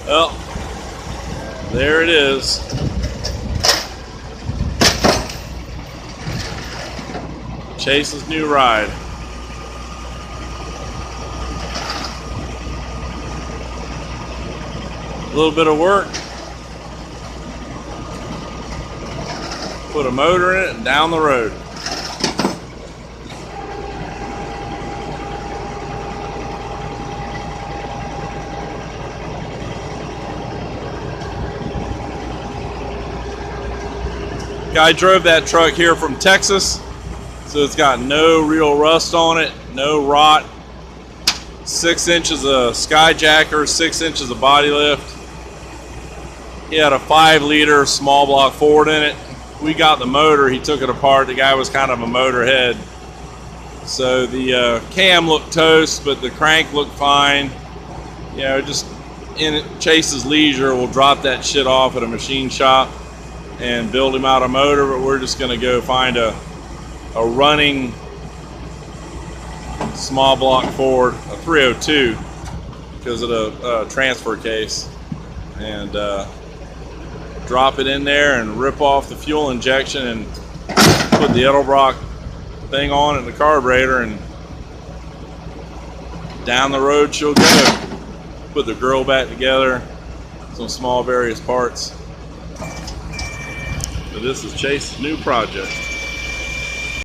Well, there it is. Chase's new ride. A little bit of work. Put a motor in it and down the road. Guy drove that truck here from Texas, so it's got no real rust on it, no rot. 6 inches of skyjacker, 6 inches of body lift. He had a 5-liter small block Ford in it. We got the motor, he took it apart. The guy was kind of a motorhead. So the cam looked toast, but the crank looked fine. You know, just in Chase's leisure, we'll drop that shit off at a machine shop and build him out a motor, but we're just gonna go find a running small block Ford, a 302, because of the transfer case, and drop it in there and rip off the fuel injection and put the Edelbrock thing on in the carburetor, and down the road she'll go. Put the grill back together, some small various parts. So this is Chase's new project.